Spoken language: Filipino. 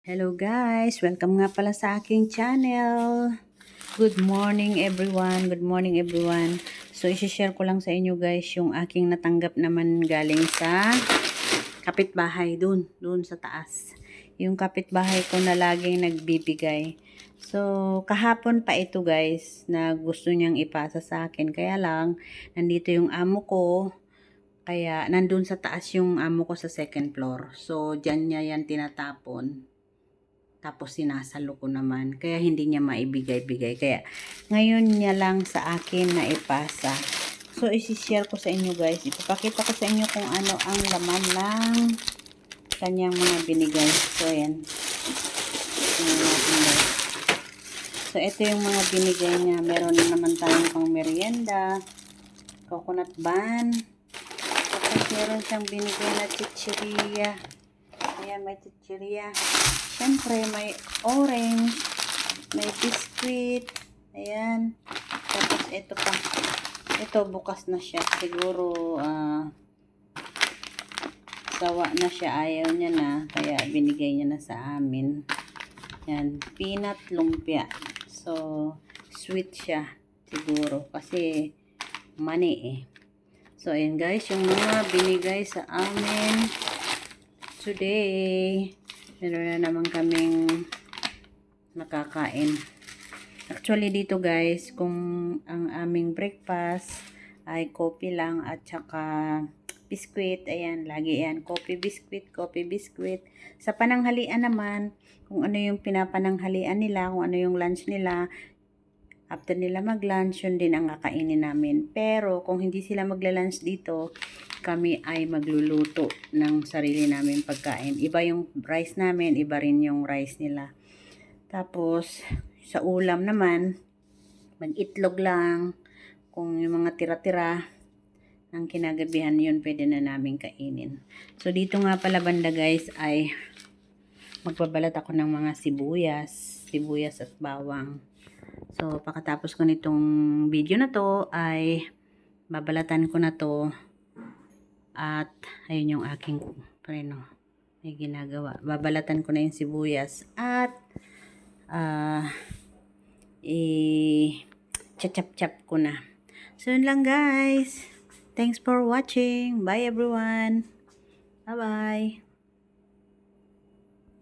Hello guys! Welcome nga pala sa aking channel. Good morning everyone. Good morning everyone. So, isi-share ko lang sa inyo guys yung aking natanggap naman galing sa kapitbahay dun sa taas. Yung kapitbahay ko na laging nagbibigay. So, kahapon pa ito guys na gusto niyang ipasa sa akin. Kaya lang, nandito yung amo ko. Kaya, nandun sa taas yung amo ko sa second floor. So, dyan niya yan tinatapon. Tapos sinasalo ko naman. Kaya hindi niya maibigay-bigay. Kaya ngayon niya lang sa akin na ipasa. So isi-share ko sa inyo guys. Ipapakita ko sa inyo kung ano ang laman ng kanyang mga binigay. So ayan. So ito yung mga binigay niya. Meron naman tayong pang merienda. Coconut bun. Tapos meron siyang binigay na chichirya. Ayan, may chichirya. Siyempre, may orange, may biscuit, ayan. Tapos, ito pa. Ito, bukas na siya. Siguro, sawa na siya. Ayaw niya na. Kaya, binigay niya na sa amin. Ayan, peanut lumpia. So, sweet siya. Siguro. Kasi, mani eh. So, ayan guys, yung mga binigay sa amin today. Meron na naman kaming nakakain. Actually dito guys, kung ang aming breakfast ay coffee lang at saka biscuit, ayan, lagi yan, coffee biscuit. Sa pananghalian naman, kung ano yung pinapananghalian nila, kung ano yung lunch nila, after nila mag-lunch, yun din ang kakainin namin. Pero kung hindi sila magla-lunch dito, kami ay magluluto ng sarili namin pagkain. Iba yung rice namin, iba rin yung rice nila. Tapos, sa ulam naman, mag-itlog lang. Kung yung mga tira-tira ng kinagabihan, yun pwede na namin kainin. So, dito nga pala banda guys ay magbabalat ako ng mga sibuyas at bawang. So, pagkatapos ko nitong video na to ay babalatan ko na to. At, ayun yung aking preno. May ginagawa. Babalatan ko na yung sibuyas. At, chachap-chap ko na. So, yun lang guys. Thanks for watching. Bye everyone. Bye-bye.